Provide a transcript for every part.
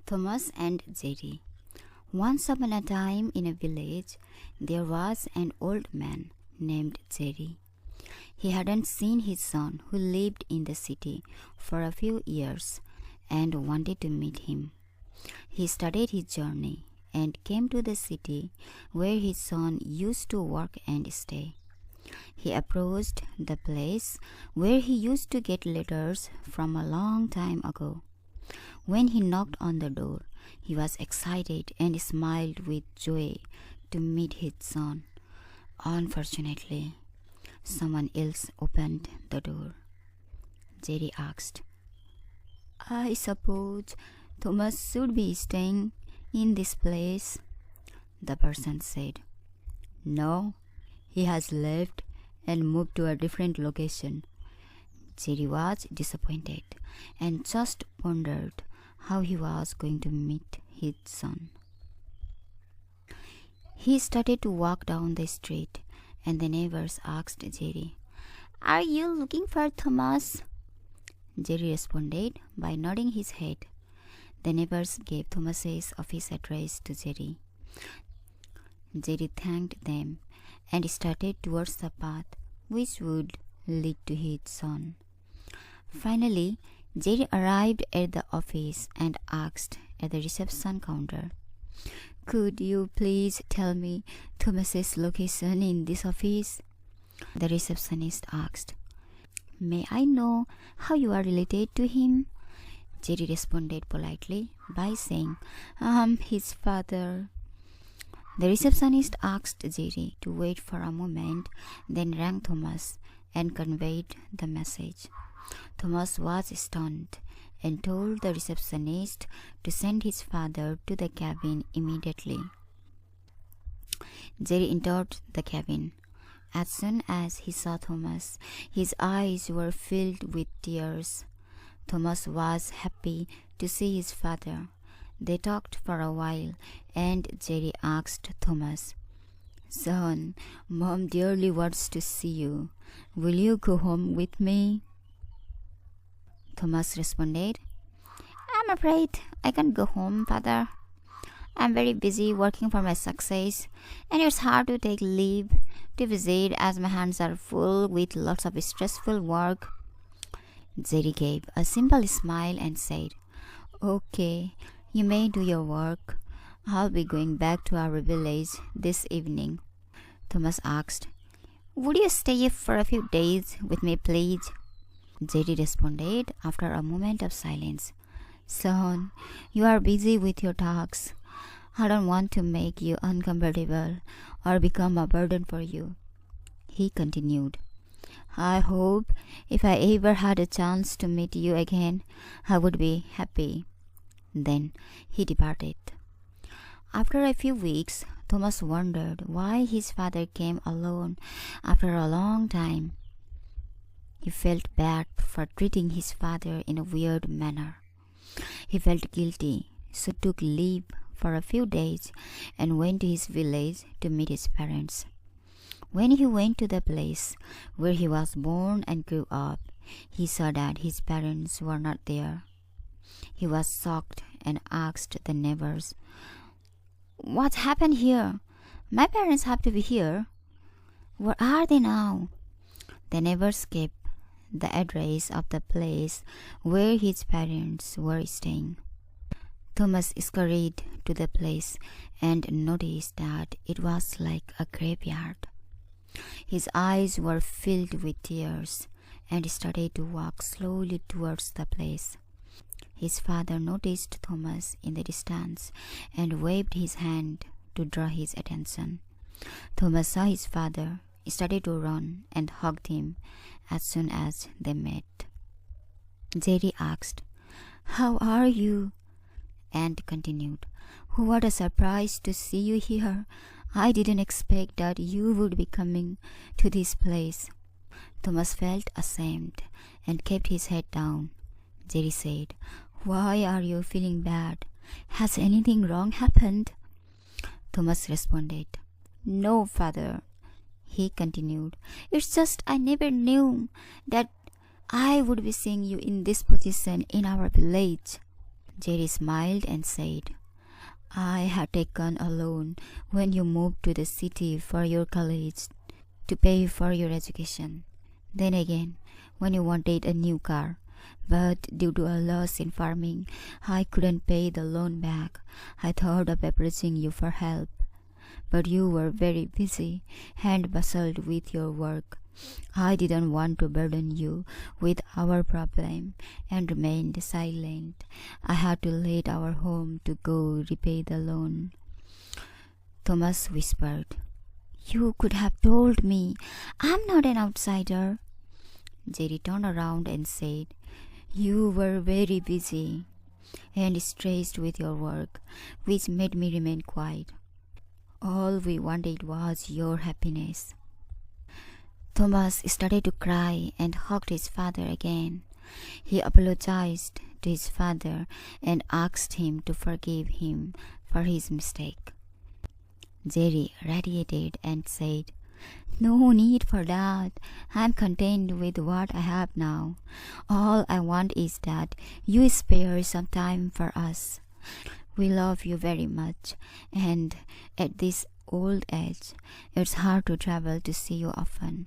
Thomas and Jerry. Once upon a time in a village, there was an old man named Jerry. He hadn't seen his son, who lived in the city, for a few years and wanted to meet him. He started his journey and came to the city where his son used to work and stay. He approached the place where he used to get letters from a long time ago. When he knocked on the door, he was excited and smiled with joy to meet his son. Unfortunately, someone else opened the door. Jerry asked, "I suppose Thomas should be staying in this place?" The person said, "No, he has left and moved to a different location." Jerry was disappointed and just wondered how he was going to meet his son. He started to walk down the street, and the neighbors asked Jerry, "Are you looking for Thomas?" Jerry responded by nodding his head. The neighbors gave Thomas's office address to Jerry. Jerry thanked them and started towards the path which would lead to his son. Finally, Jerry arrived at the office and asked at the reception counter, "Could you please tell me Thomas's location in this office?" The receptionist asked, "May I know how you are related to him?" Jerry responded politely by saying, "I'm his father." The receptionist asked Jerry to wait for a moment, then rang Thomas and conveyed the message. Thomas was stunned and told the receptionist to send his father to the cabin immediately. Jerry entered the cabin. As soon as he saw Thomas, his eyes were filled with tears. Thomas was happy to see his father. They talked for a while, and Jerry asked Thomas, "Son, Mom dearly wants to see you. Will you go home with me?" Thomas responded, "I'm afraid I can't go home, Father. I'm very busy working for my success, and it's hard to take leave to visit as my hands are full with lots of stressful work." Jerry gave a simple smile and said, "Okay, you may do your work. I'll be going back to our village this evening." Thomas asked, "Would you stay for a few days with me, please?" Jerry responded after a moment of silence, "Son, you are busy with your tasks. I don't want to make you uncomfortable or become a burden for you." He continued, "I hope if I ever had a chance to meet you again, I would be happy." Then he departed. After a few weeks, Thomas wondered why his father came alone after a long time. He felt bad for treating his father in a weird manner. He felt guilty, so took leave for a few days and went to his village to meet his parents. When he went to the place where he was born and grew up, he saw that his parents were not there. He was shocked and asked the neighbors, "What happened here? My parents have to be here. Where are they now?" The neighbors gave the address of the place where his parents were staying. Thomas scurried to the place and noticed that it was like a graveyard. His eyes were filled with tears and started to walk slowly towards the place. His father noticed Thomas in the distance and waved his hand to draw his attention. Thomas saw his father, started to run, and hugged him as soon as they met. Jerry asked, "How are you?" and continued, "What a surprise to see you here. I didn't expect that you would be coming to this place." Thomas felt ashamed and kept his head down. Jerry said, "Why are you feeling bad? Has anything wrong happened?" Thomas responded, "No, Father." He continued, "It's just I never knew that I would be seeing you in this position in our village." Jerry smiled and said, I had taken a loan when you moved to the city for your college to pay for your education. Then again, when you wanted a new car, but due to a loss in farming, I couldn't pay the loan back. I thought of approaching you for help, but you were very busy and bustled with your work. I didn't want to burden you with our problem and remained silent. I had to leave our home to go repay the loan. Thomas whispered, You could have told me. I'm not an outsider. Jerry turned around and said, You were very busy and stressed with your work, which made me remain quiet. All we wanted was your happiness. Thomas started to cry and hugged his father again. He apologized to his father and asked him to forgive him for his mistake. Jerry radiated and said, No need for that. I'm content with what I have now. All I want is that you spare some time for us. We love you very much, and at this old age, it's hard to travel to see you often.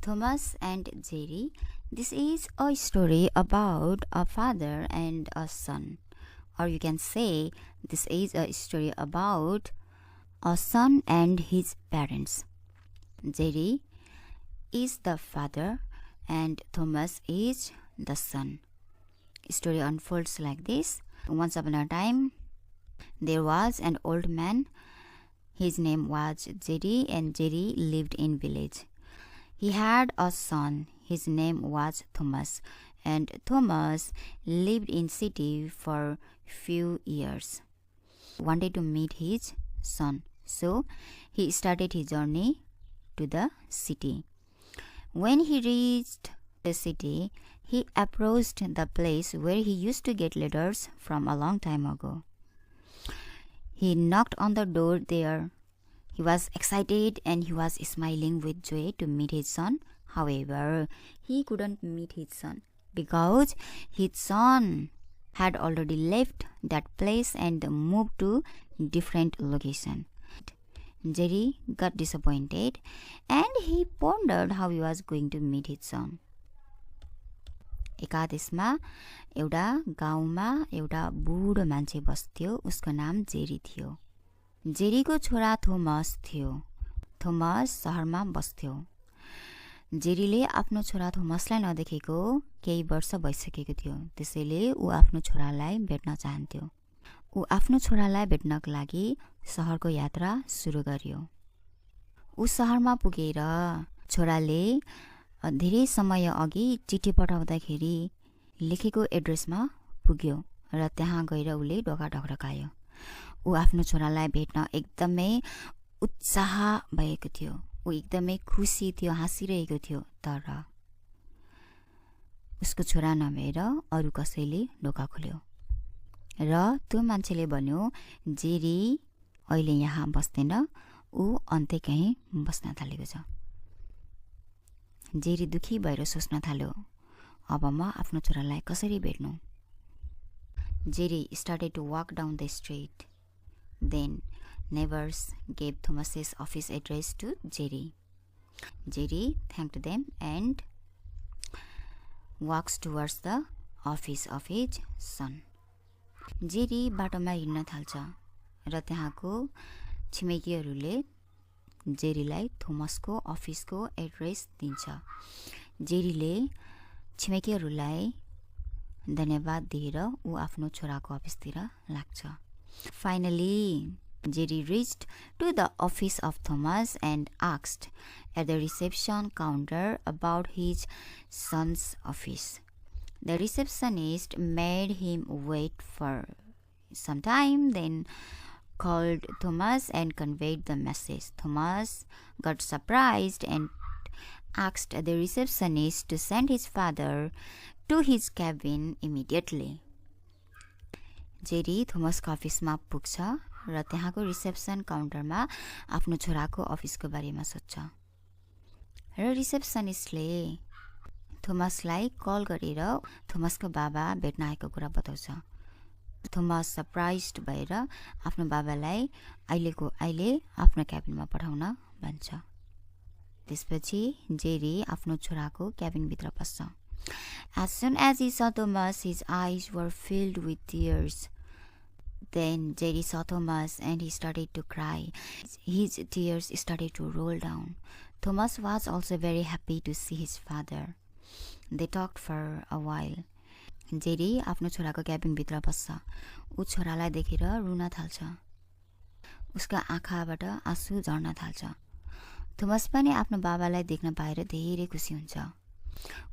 Thomas and Jerry. This is a story about a father and a son. Or you can say this is a story about a son and his parents. Jerry is the father and Thomas is the son. Story unfolds like this. Once upon a time, there was an old man. His name was Jerry, and Jerry lived in village. He had a son. His name was Thomas, and Thomas lived in city for few years. Wanted to meet his son, so he started his journey to the city. When he reached the city, he approached the place where he used to get letters from a long time ago. He knocked on the door there. He was excited and he was smiling with joy to meet his son. However, he couldn't meet his son because his son had already left that place and moved to different location. Jerry got disappointed and he pondered how he was going to meet his son. एकादेशमा एउटा गाउँमा एउटा बुढो मान्छे बस्थ्यो। उसको नाम Jerry थियो। जेरीको छोरा Thomas थियो। थोमस शहरमा बस्थ्यो। जेरीले आफ्नो छोरा थोमसलाई नदेखेको केही वर्ष भइसकेको थियो। त्यसैले ऊ आफ्नो छोरालाई भेट्न चाहन्थ्यो। ऊ आफ्नो छोरालाई भेट्नको लागि शहरको यात्रा सुरु गर्यो। ऊ शहरमा पुगेर छोराले धेरै समय अघि चिठी पठाउँदाखेरि लेखेको एड्रेसमा पुग्यो र त्यहाँ गएर उले ढोका ढकढकायो। ऊ आफ्नो छोरालाई भेट्न एकदमै उत्साह भएको थियो। ऊ एकदमै खुसी थियो, हाँसिरहेको थियो। तर उसको छोरा नभएर अरू कसैले ढोका खोल्यो र त्यो मान्छेले भन्यो, जेरी अहिले यहाँ बस्दैन, ऊ अन्त्य कहीँ बस्न थालेको छ। जेरी दुखी भएर सोच्न थाल्यो, अब म आफ्नो छोरालाई कसरी भेट्नु। Jerry started to walk down the street. Then neighbors gave Thomas's office address to Jerry. Jerry thanked them and walks towards the office of his son. Jerry बाटोमा हिँड्न थाल्छ र त्यहाँको छिमेकीहरूले जेरीलाई थोमसको अफिसको एड्रेस दिन्छ। जेरीले छिमेकीहरूलाई धन्यवाद दिएर ऊ आफ्नो छोराको अफिसतिर लाग्छ। Finally, Jerry reached to the office of Thomas and asked at the reception counter about his son's office. The receptionist made him wait for some time, then called Thomas and conveyed the message. Thomas got surprised and asked the receptionist to send his father to his cabin immediately. Jerry थोमसको अफिसमा पुग्छ र त्यहाँको reception काउन्टरमा आफ्नो छोराको अफिसको बारेमा सोध्छ र रिसेप्सनिस्टले थोमसलाई कल गरेर थोमसको बाबा भेट्न आएको कुरा बताउँछ। थोमस सरप्राइज्ड भएर आफ्नो बाबालाई अहिले आफ्नो क्याबिनमा पठाउन भन्छ। त्यसपछि जेरी आफ्नो छोराको क्याबिनभित्र पस्छ। As soon as he saw Thomas, his eyes were filled with tears. Then Jerry saw Thomas and he started to cry. His tears started to roll down. Thomas was also very happy to see his father. They talked for a while. Jerry आफ्नो छोराको क्याबिनभित्र बस्छ। ऊ छोरालाई देखेर run थाल्छ। उसका आँखाबाट आँसु झर्न थाल्छ। थोमस पनि आफ्नो बाबालाई देख्न पाएर धेरै खुसी हुन्छ।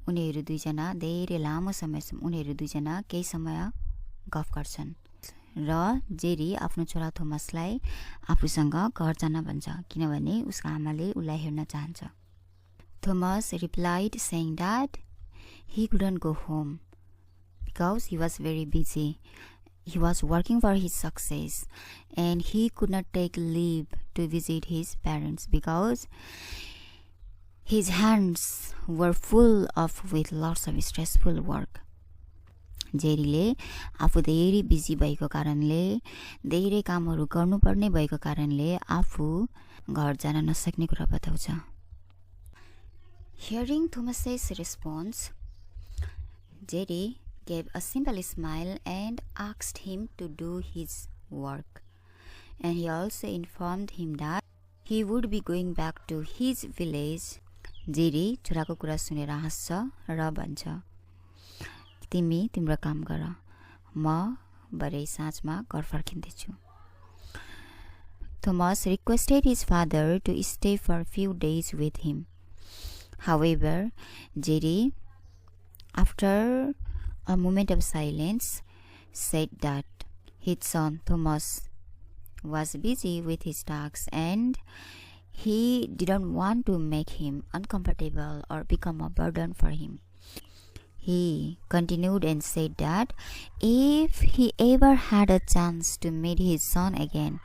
उनीहरू दुईजना धेरै लामो समयसम्म केही समय गफ गर्छन् र जेरी आफ्नो छोरा थोमसलाई आफूसँग घर जान भन्छ किनभने उसको आमाले उसलाई हेर्न चाहन्छ। Thomas replied saying that he couldn't go home because he was very busy. He was working for his success and he could not take leave to visit his parents because his hands were full with lots of stressful work. जेरीले आफू धेरै busy भएको कारणले धेरै कामहरू गर्नुपर्ने भएको कारणले आफू घर जान नसक्ने कुरा बताउँछ। Hearing Thomas's response, Jerry gave a simple smile and asked him to do his work. And he also informed him that he would be going back to his village. Jerry छोराको कुरा सुनेर हाँस्छ र भन्छ तिमी तिम्रो काम गर म भरे साँझमा घर फर्किँदैछु। Thomas requested his father to stay for a few days with him. However, Jerry, after a moment of silence, said that his son Thomas was busy with his tasks and he didn't want to make him uncomfortable or become a burden for him. He continued and said that if he ever had a chance to meet his son again,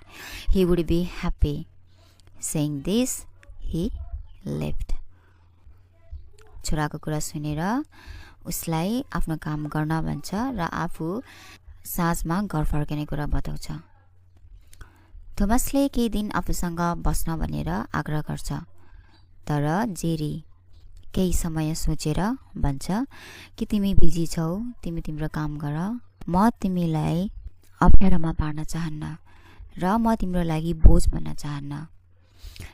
he would be happy. Saying this, he left. छोराको कुरा सुनेर उसलाई आफ्नो काम गर्न भन्छ र आफू साँझमा घर फर्किने कुरा बताउँछ। थोमसले केही दिन आफूसँग बस्न भनेर आग्रह गर्छ तर जेरी केही समय सोचेर भन्छ कि तिमी बिजी छौ, तिमी तिम्रो काम गर, म तिमीलाई अप्ठ्यारोमा पार्न चाहन्न र म तिम्रो लागि बोझ बन्न चाहन्न।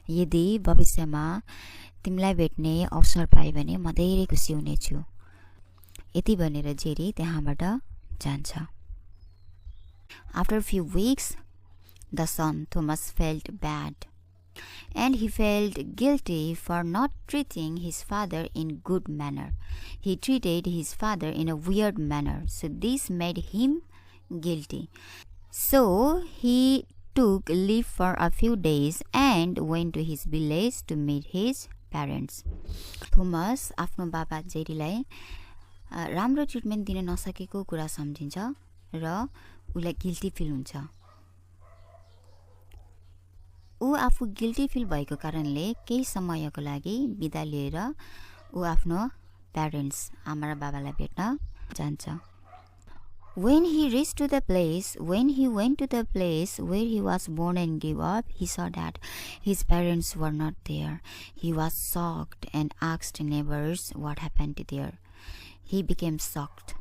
यदि भविष्यमा तिमीलाई भेट्ने अवसर पाए भने म धेरै खुसी हुनेछु। यति भनेर जेरी त्यहाँबाट जान्छ। After a few weeks, the son Thomas felt bad and he felt guilty for not treating his father in good manner. He treated his father in a weird manner, so this made him guilty. So he took leave for a few days and went to his village to meet his parents. Thomas आफ्नो बाबा जेरीलाई राम्रो treatment दिन नसकेको कुरा सम्झिन्छ र उलाई guilty fill हुन्छ। ऊ आफू guilty fill भएको कारणले केही समयको लागि बिदा लिएर ऊ आफ्नो प्यारेन्ट्स आमा र बाबालाई भेट्न जान्छ। When he went to the place where he was born and grew up, he saw that his parents were not there. He was shocked and asked neighbors what happened there. He became shocked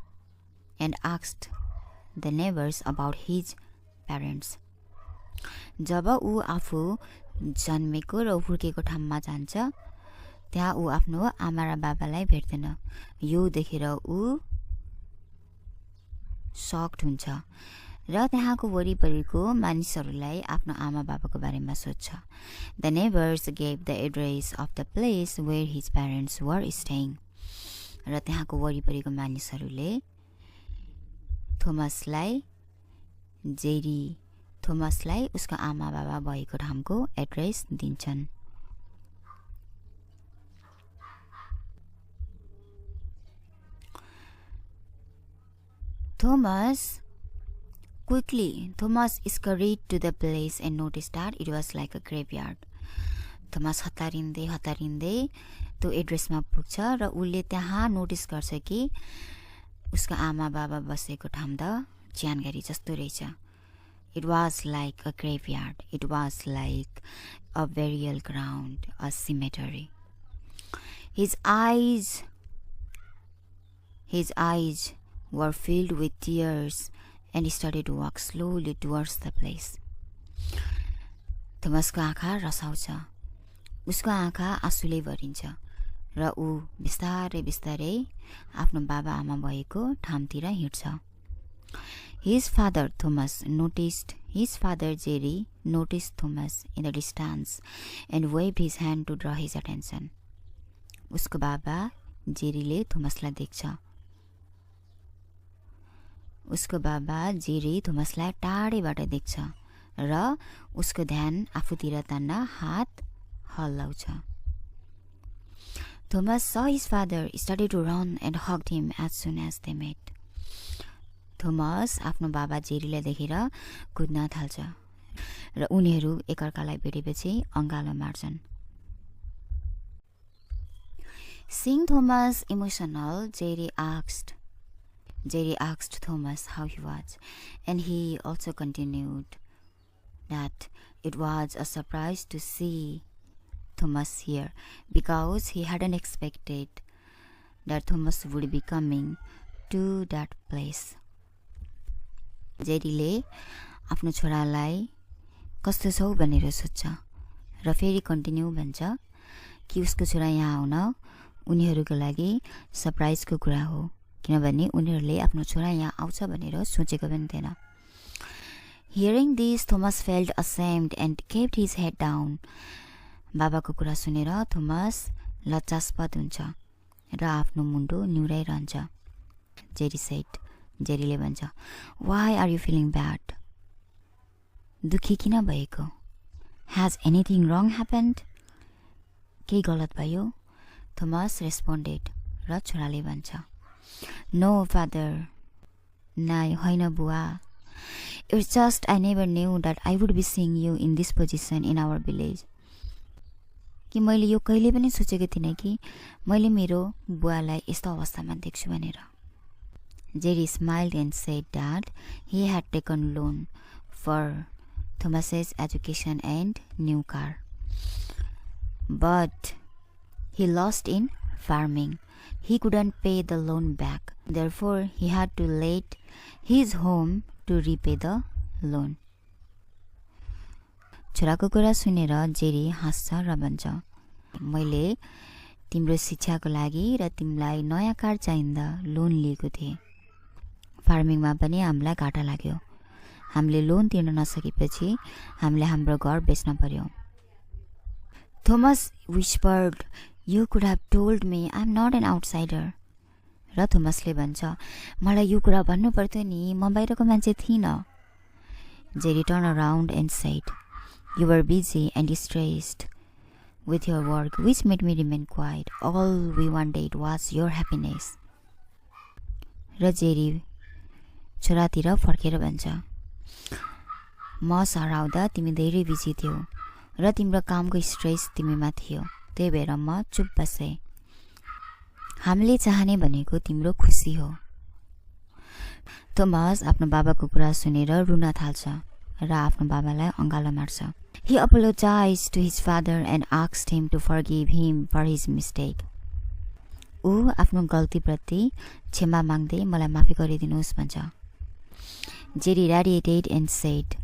and asked the neighbors about his parents. जब ऊ आफू जन्मेको र हुर्केको ठाउँमा जान्छ त्यहाँ ऊ आफ्नो आमा र बाबालाई भेट्दैन। यो देखेर ऊ सक्ड हुन्छ र त्यहाँको वरिपरिको मानिसहरूलाई आफ्नो आमा बाबाको बारेमा सोध्छ। The neighbors gave the address of the place where his parents were staying. र त्यहाँको वरिपरिको मानिसहरूले थोमसलाई उसको आमा बाबा भएको ठाउँको एड्रेस दिन्छन्। Thomas scurried to the place and noticed that it was like a graveyard. Thomas हतारिँदै त्यो एड्रेसमा पुग्छ र उसले त्यहाँ नोटिस गर्छ कि उसको आमा बाबा बसेको ठाउँ त ज्यानगरी जस्तो रहेछ. It was like a graveyard. It was like a burial ground, a cemetery. His eyes were filled with tears and he started to walk slowly towards the place. थोमसको आँखा रसाउँछ. उसको आँखा आँसुले भरिन्छ र ऊ बिस्तारै आफ्नो बाबा आमा भएको ठाउँतिर हिँड्छ. His father Jerry noticed Thomas in the distance and waved his hand to draw his attention. उसको बाबा जेरीले थोमसलाई देख्छ. उसको बाबा जेरी थोमसलाई टाढैबाट देख्छ र उसको ध्यान आफूतिर तान्न हात हल्लाउँछ. Thomas saw his father, started to run and hugged him as soon as they met. Thomas आफ्नो बाबा जेरीलाई देखेर कुद्न थाल्छ र उनीहरू एकअर्कालाई भेटेपछि अँगालो मार्छन्. Seeing Thomas emotional, Jerry asked Thomas how he was, and he also continued that it was a surprise to see Thomas here because he hadn't expected that Thomas would be coming to that place. जेरीले आफ्नो छोरालाई कस्तो छौ भनेर सोध्छ र फेरि continue भन्छ कि उसको छोरा यहाँ आउन उनीहरूको लागि सरप्राइजको कुरा हो किनभने उनीहरूले आफ्नो छोरा यहाँ आउँछ भनेर सोचेको पनि थिएन. Hearing this, Thomas felt ashamed and kept his head down. बाबाको कुरा सुनेर थोमस लज्जास्पद हुन्छ र आफ्नो मुन्टो निहुराइरहन्छ. जेरीले भन्छ, Why are you feeling bad? दुखी किन भएको? Has anything wrong happened? केही गलत भयो? Thomas responded र छोराले भन्छ, No, father. नाइ होइन बुवा. It's just I never knew that I would be seeing you in this position in our village. कि मैले यो कहिले पनि सोचेको थिइनँ कि मैले मेरो बुवालाई यस्तो अवस्थामा देख्छु भनेर. Jerry smiled and said that he had taken loan for Thomas's education and new car. But he lost in farming. He couldn't pay the loan back. Therefore, he had to let his home to repay the loan. छोराको कुरा सुनेर Jerry हाँस्छ र भन्छ, मैले तिम्रो शिक्षाको लागि र तिमीलाई नयाँ कार चाहिँदा लोन लिएको थिएँ. फार्मिङमा पनि हामीलाई घाटा लाग्यो. हामीले लोन तिर्न नसकेपछि हामीले हाम्रो घर बेच्न पर्यो. Thomas whispered, You could have told me I'm not an outsider. र थोमसले भन्छ, मलाई यो कुरा भन्नु पर्थ्यो नि, म बाहिरको मान्छे थिइनँ. Jerry turned around and said, You were busy and stressed with your work, which made me remain quiet. All we wanted was your happiness. र जेरी छोरातिर फर्केर भन्छ, म सराउँदा तिमी धेरै बिजी थियौ र तिम्रो कामको स्ट्रेस तिमीमा थियो, त्यही भएर म चुप बसेँ. हामीले चाहने भनेको तिम्रो खुसी हो. थोमस आफ्नो बाबाको कुरा सुनेर रुन थाल्छ र आफ्नो बाबालाई अँगालो मार्छ. He apologized to his father and asked him to forgive him for his mistake. ऊ आफ्नो गल्तीप्रति क्षमा माग्दै मलाई माफी गरिदिनुहोस् भन्छ. Jerry radiated and said,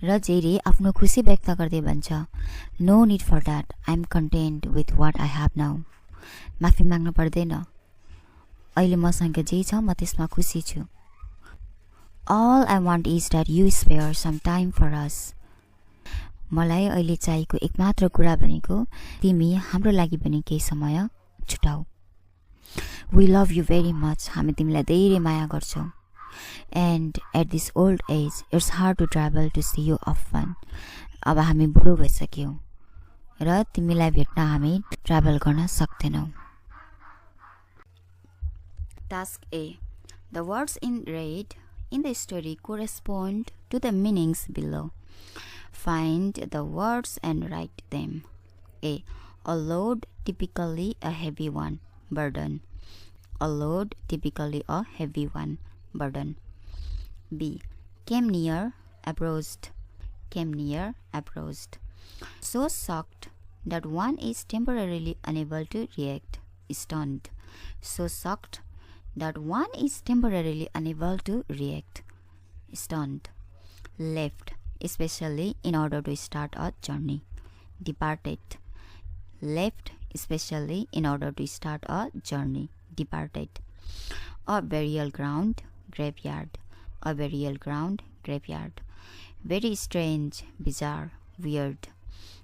र जेरी आफ्नो खुसी व्यक्त गर्दै भन्छ, No need for that. I'm content with what I have now. माफी माग्नु पर्दैन. अहिले मसँग जे छ म त्यसमा खुसी छु. All I want is that you spare some time for us. मलाई अहिले चाहिएको एकमात्र कुरा भनेको तिमी हाम्रो लागि पनि केही समय छुटाऊ. We love you very much. हामी तिमीलाई धेरै माया गर्छौं. And at this old age, it's hard to travel to see you often. अब हामी बुढो भइसक्यौं र तिमीलाई भेट्न हामी ट्राभल गर्न सक्दैनौं. Task A. The words in red in the story correspond to the meanings below. Find the words and write them. A. A load, typically a heavy one. Burden. A load, typically a heavy one. Burden. B. Came near, approached. Came near, approached. So shocked that one is temporarily unable to react. Stunned. So shocked that one is temporarily unable to react. Stunned. Left, especially in order to start a journey. Departed. Left, especially in order to start a journey. Departed. A burial ground, graveyard. A burial ground, graveyard. Very strange, bizarre, weird.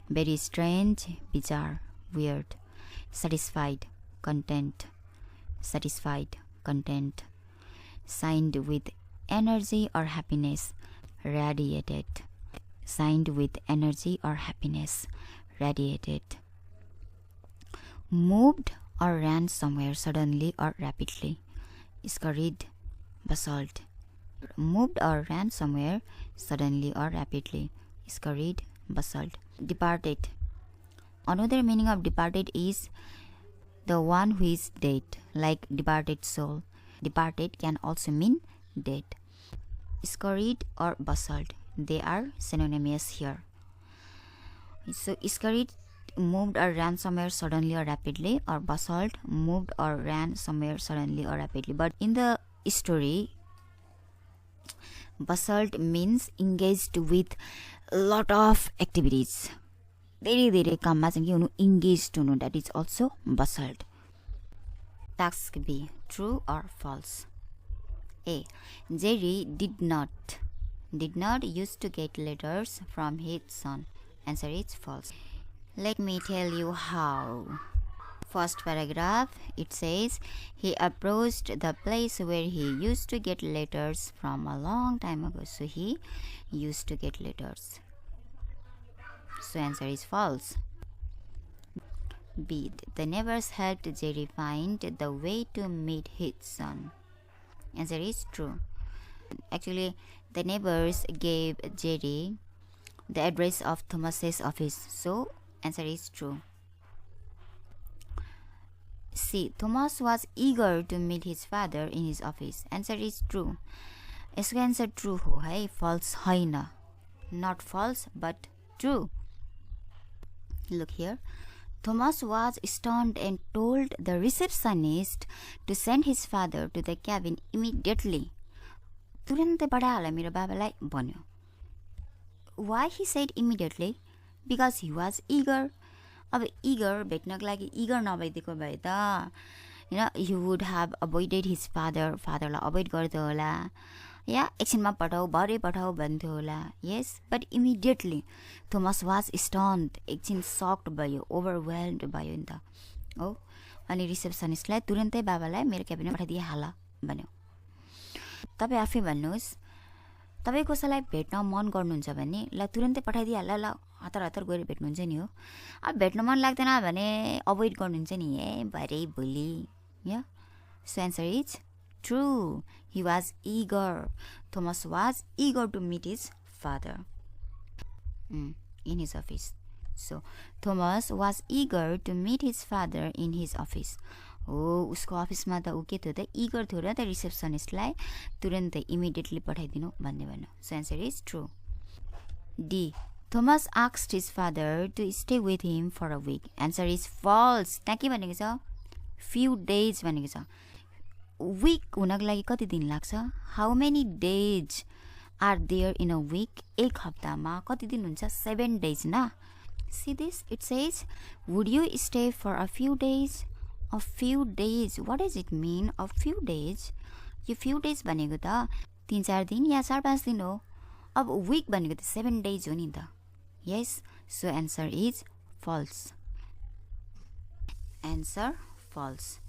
Very strange, bizarre, weird. Satisfied, content. Satisfied, content. Signed with energy or happiness. Radiated. Signed with energy or happiness. Radiated. Moved or ran somewhere suddenly or rapidly. Scurried, bustled. Moved or ran somewhere suddenly or rapidly. Scurried, bustled. Departed. Another meaning of departed is the one who is dead, like departed soul. Departed can also mean dead. Scurried or bustled, they are synonymous here. So scurried, moved or ran somewhere suddenly or rapidly, or bustled, moved or ran somewhere suddenly or rapidly. But in the story, bustled means engaged with a lot of activities. धेरै काममा चाहिँ के हुनु engaged हुनु, that is also bustled. Task B, true or false? A. Jerry did not used to get letters from his son. Answer is false. Let me tell you how. First paragraph, it says he approached the place where he used to get letters from a long time ago. So he used to get letters. So answer is false. B. The neighbors helped Jerry find the way to meet his son. Answer is true. Actually, the neighbors gave Jerry the address of Thomas's office. So answer is true. C. Thomas was eager to meet his father in his office. Answer is true. यसको answer true हो है, false होइन. Not false but true. Look here. Thomas was stunned and told the receptionist to send his father to the cabin immediately. तुरन्तै पठाइहाल मेरो बाबालाई भन्यो. Why he said immediately? Because he was eager. अब eager भेट्नको लागि eager नभइदिएको भए त he would have avoided his fatherलाई avoid गर्थ्यो होला, या एकछिनमा पठाऊ भरे पठाऊ भन्थ्यो होला. Yes, but immediately Thomas was stunned. एकछिन shocked भयो, overwhelmed भयो नि त हो. अनि रिसेप्सनिस्टलाई तुरन्तै बाबालाई मेरो क्याबिनमा पठाइदिइहाल भन्यो. तपाईँ आफै भन्नुहोस्, तपाईँ कसैलाई भेट्न मन गर्नुहुन्छ भने ल तुरन्तै पठाइदिइहाल, ल हतार हतार गएर भेट्नुहुन्छ नि हो. अब भेट्न मन लाग्दैन भने अभोइड गर्नुहुन्छ नि, ए भरे भोलि. या सो answer is true. He was eager. Thomas was eager to meet his father in his office. So Thomas was eager to meet his father in his office. Oh, उसको अफिसमा त उ के थियो त eager थियो र त रिसेप्सनिस्टलाई तुरन्तै immediately पठाइदिनु भन्ने भन्यो. So answer is true. D. Thomas asked his father to stay with him for a week. Answer is false. त्यहाँ के भनेको छ? Few days भनेको छ. Week हुनको लागि कति दिन लाग्छ? How many days are there in a week? एक हप्तामा कति दिन हुन्छ? 7 days ना. See this? It says, would you stay for a few days? A few days. What does it mean? A few days? Yo few days भनेको त 3-4 दिन या 4-5 दिन हो. अब week भनेको त 7 days हो नि त. Yes, so answer is false. Answer false.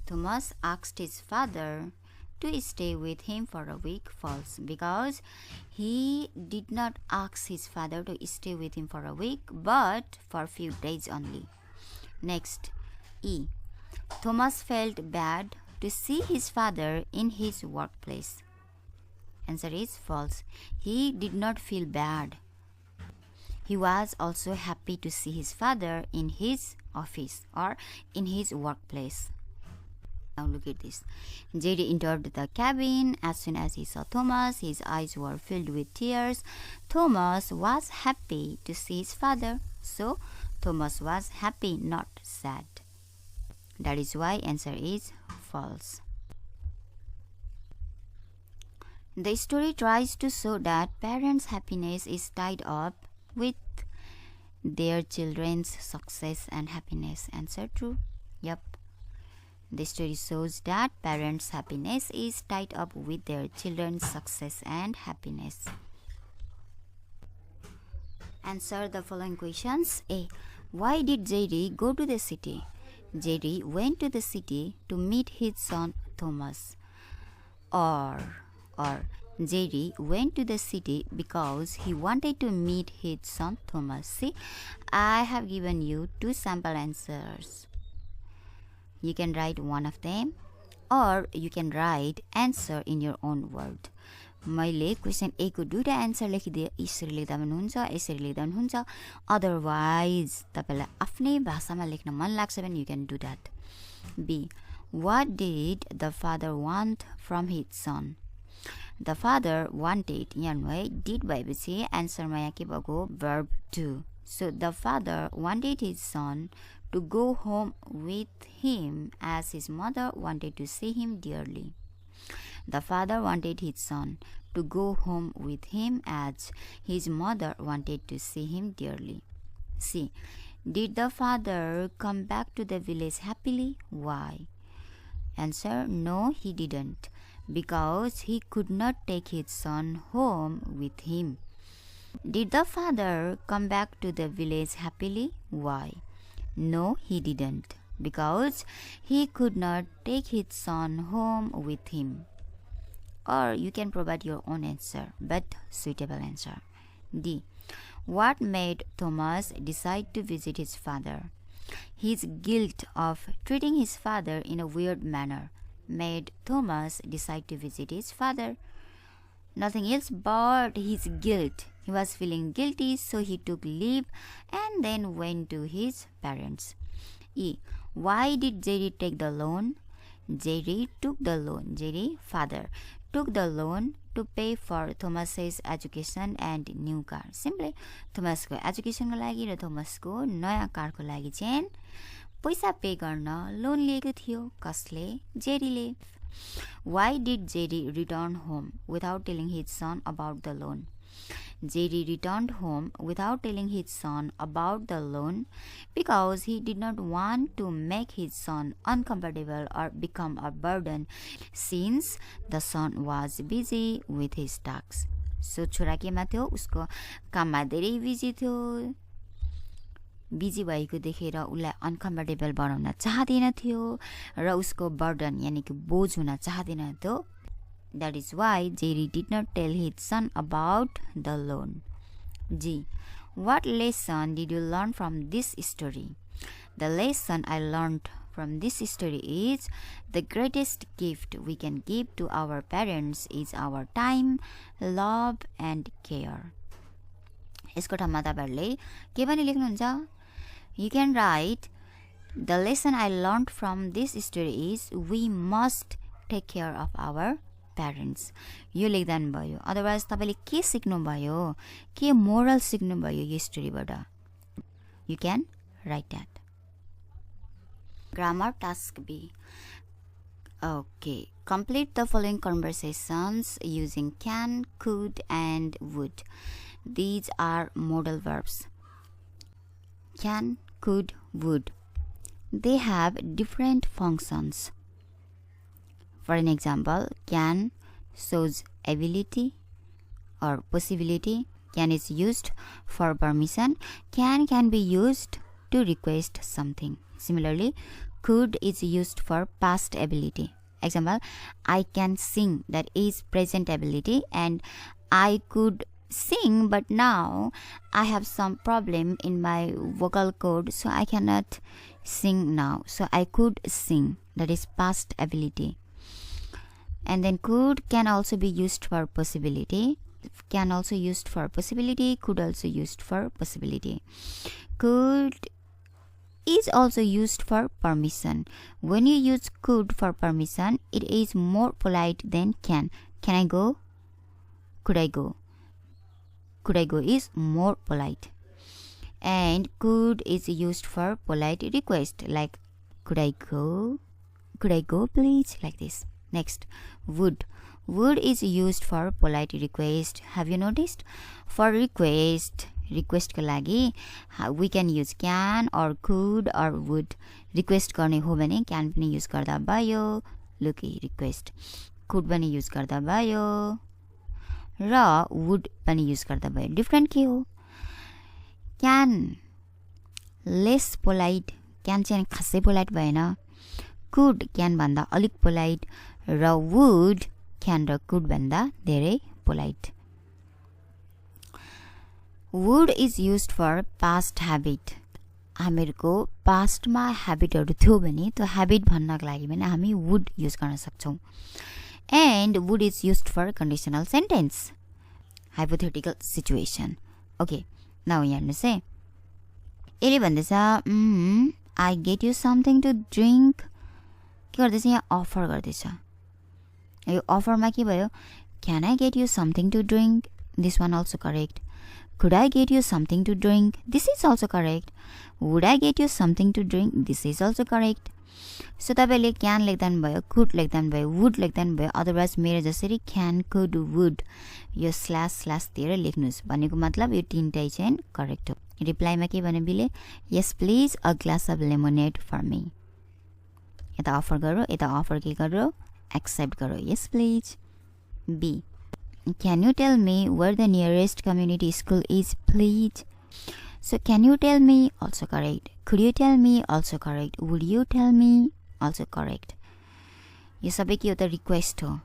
Thomas asked his father to stay with him for a week. False, because he did not ask his father to stay with him for a week, but for a few days only. Next, E. Thomas felt bad to see his father in his workplace. Answer is false. He did not feel bad. He was also happy to see his father in his office or in his workplace. Now look at this. Jerry entered the cabin. As soon as he saw Thomas, his eyes were filled with tears. Thomas was happy to see his father. So Thomas was happy, not sad. That is why answer is false. The story tries to show that parents' happiness is tied up with their children's success and happiness. Answer true. Yep. The story shows that parents' happiness is tied up with their children's success and happiness. Answer the following questions. A. Why did Jerry go to the city? Jerry went to the city to meet his son Thomas. Or Jerry went to the city because he wanted to meet his son Thomas. See, I have given you two sample answers. You can write one of them or you can write answer in your own word. मैले question ए को दुईटा answer लेखिदिए, यसरी लेख्दा पनि हुन्छ, यसरी लेख्दा पनि हुन्छ. अदरवाइज तपाईलाई आफ्नै भाषामा लेख्न मन लाग्छ भने you can do that. B. What did the father want from his son? The father wanted, यहाँ did भएपछि एन्सरमा यहाँ के भएको verb to. So the father wanted his son to go home with him as his mother wanted to see him dearly. The father wanted his son to go home with him as his mother wanted to see him dearly. C. Did the father come back to the village happily? Why? Answer, no, he didn't, because he could not take his son home with him. Did the father come back to the village happily? Why? No, he didn't, because he could not take his son home with him. Or you can provide your own answer, but suitable answer. D. What made Thomas decide to visit his father? His guilt of treating his father in a weird manner made Thomas decide to visit his father. Nothing else but his guilt. He was feeling guilty, so he took leave and then went to his parents. E. Why did Jerry take the loan? Jerry took the loan. Jerry, father, took the loan to pay for Thomas's education and new car. Simply, Thomas को education को लागि र Thomas को नयाँ car को लागि चाहिँ पैसा पे गर्न लोन लिएको थियो. कसले? जेरीले. Why did Jerry return home without telling his son about the loan? Jerry returned home without telling his son about the loan because he did not want to make his son uncomfortable or become a burden since the son was busy with his tasks. So छोरा केमा थियो? उसको काममा धेरै busy थियो. Busy भएको देखेर उलाई अनकम्फर्टेबल बनाउन चाहदैन थियो र उसको बर्डन यानी कि बोझ हुन चाहदैन थियो. That is why Jerry did not tell his son about the loan. G. What lesson did you learn from this story? The lesson I learned from this story is the greatest gift we can give to our parents is our time, love and care. यसको ठाउँमा तपाईहरुले के पनि लेख्नुहुन्छ? You can write the lesson I learned from this story is we must take care of our parents. यो लेख्दा नि भयो. Otherwise तपाईले के सिक्नु भयो? के मोरल सिक्नु भयो यो स्टोरीबाट? You can write that. Grammar task B. Okay. Complete the following conversations using can, could and would. These are modal verbs. Can, could, would. They have different functions. For an example, can shows ability or possibility. Can is used for permission. Can be used to request something. Similarly, could is used for past ability. Example, I can sing, that is present ability, and I could sing but now I have some problem in my vocal cord, so I cannot sing now. So I could sing, that is past ability. And then could can also be used for possibility. can also used for possibility, could also used for possibility. Could is also used for permission. When you use could for permission, it is more polite than can. Can I go? Could I go? Could I go is more polite. And could is used for polite request, like could I go? Could I go please? Like this. Next, would. Would is used for polite request. Have you noticed? For request को लागि we can use can or could or would. Request गर्ने हो भने can पनि use गर्दा भयो. Look, request. Could पनि use गर्दा भयो र would पनि use गर्दा भयो. Different के हो? Can less polite. Can चाहिँ खासै polite भएन. Could can भन्दा अलिक polite raw would can raw could भन्दा धेरै polite. Would is used for past habit. हामीहरुको पास्टमा ह्याबिटहरु थियो भने त्यो ह्याबिट भन्नको लागि पनि हामी would use गर्न सक्छौं. And would is used for conditional sentence, hypothetical situation. Okay, now हेर्नुस् है. यसले भन्दैछ I get you something to drink. के गर्दैछ यहाँ अफर गर्दैछ. यो अफरमा के भयो? Can I get you something to drink? This one also correct. Could I get you something to drink? This is also correct. Would I get you something to drink? This is also correct. So तपाईले can लेख्दैन भयो, could लेख्दैन भयो, would लेख्दैन भयो. Otherwise मेरो जसरी can, could, would yo slash slash दिएर लेख्नुस् भनेको मतलब यो तीनटै चाहिँ करेक्ट हो. रिप्लाईमा के भन्नु बिले? Yes please, a glass of lemonade for me. यता अफर गरो, यता अफर के गरो? Accept Garo. Yes please. B. Can you tell me where the nearest community school is, please? So can you tell me? Also correct. Could you tell me? Also correct. Would you tell me? Also correct. यो सबै के हो त request हो.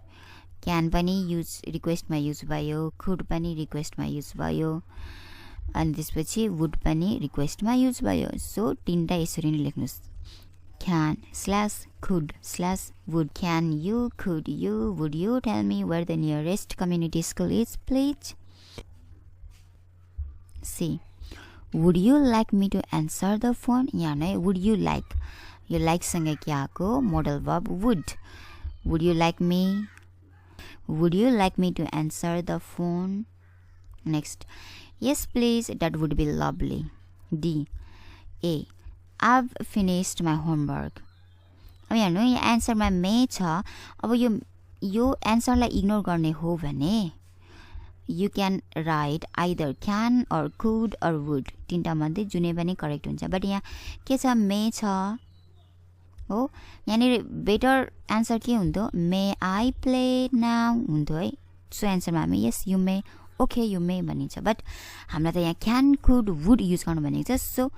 Can पनि use रिक्वेस्टमा use भयो, could पनि रिक्वेस्टमा use भयो, अनि त्यसपछि would पनि रिक्वेस्टमा युज भयो. सो तीनटा यसरी नै लेख्नुस्. Can slash could slash would. Can you, could you, would you tell me where the nearest community school is, please? C. Would you like me to answer the phone? यहाँ नै would you like. Yo like सँग के आको? Modal verb would. Would you like me? Would you like me to answer the phone? Next. Yes please, that would be lovely. D. A. I've finished my homework. अब हेर्नु यहाँ एन्सरमा मे छ. अब यो एन्सरलाई ignore गर्ने हो भने you can write either can or could or would. तीनटा मध्ये जुनै पनि करेक्ट हुन्छ. बट यहाँ के छ? मे छ हो. यहाँनिर बेटर एन्सर के हुन्थ्यो? मे आई प्ले नाउ हुन्थ्यो है. सो एन्सरमा हामी yes you may, okay you मे भनिन्छ. बट हामीलाई त यहाँ क्यान, कुड, वुड युज गर्नु भनेको छ. सो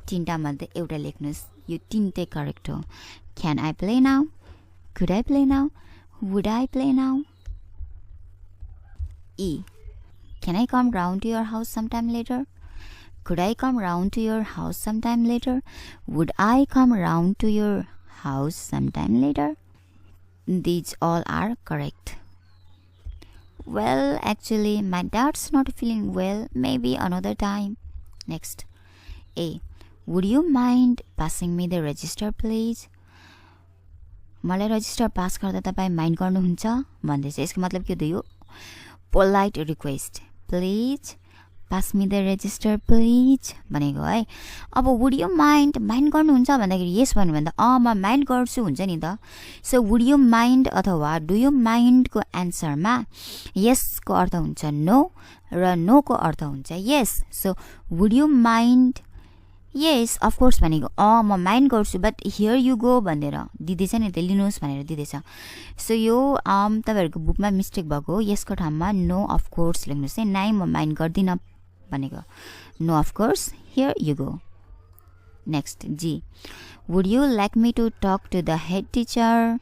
तीनटा मध्ये एउटा लेख्नुस्. यो तीनटै करेक्ट हो. Can I play now? Could I play now? Would I play now? E. Can I come round to your house sometime later? Could I come round to your house sometime later? Would I come round to your house sometime later? These all are correct. Well, actually, my dad's not feeling well. Maybe another time. Next. A. Would you mind passing me the register, please? मलाई register पास गर्दा तपाई mind गर्नुहुन्छ भन्दैछ. यसको मतलब के हो? Polite request. Please pass me the register, please भनेको है. अब would you mind गर्नुहुन्छ भन्दाखेरि yes भन्नु भन्दा म माइन्ड गर्छु हुन्छ नि त. सो would you mind अथवा do you mind को एन्सरमा yes को अर्थ हुन्छ no र no को अर्थ हुन्छ yes. So would you mind? Yes, of course भनेको म माइन्ड गर्छु बट here you go भनेर दिदैछ नि त, लिनुहोस् भनेर दिदैछ. सो यो तपाईहरुको बुकमा मिस्टेक भएको. यसको ठाउँमा no of course लेख्नुस् है. नाइ म माइन्ड गर्दिन भनेको no of course, here you go. Next. G. Would you like me to talk to the head teacher?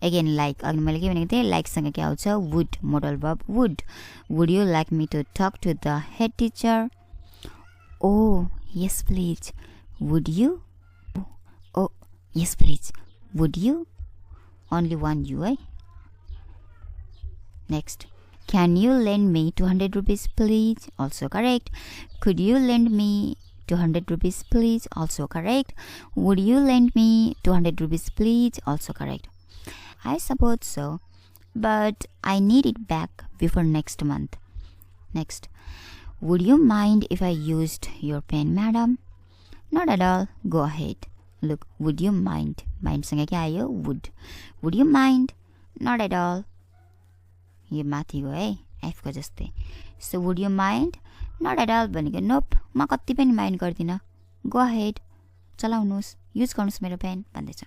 Again like अघि मैले के भनेको थिएँ, like सँग के आउँछ? would, modal verb would. Would you like me to talk to the head teacher? Oh, yes please. Would you? Oh, yes please. Would you? Only one you, eh? Next. Can you lend me 200 rupees please? Also correct. Could you lend me 200 rupees please? Also correct. Would you lend me 200 rupees please? Also correct. I suppose so, but I need it back before next month. Next. Would you mind if I used your pen, madam? Not at all. Go ahead. Look, would you mind? Mind सँग के आयो? Would. Would you mind? Not at all. यो माथि हो है, F को जस्तै. So would you mind? Not at all भनेको nope, म कति पनि माइन्ड गर्दिन. Go ahead. चलाउनुस्, युज गर्नुस् मेरो पेन भन्दैछ.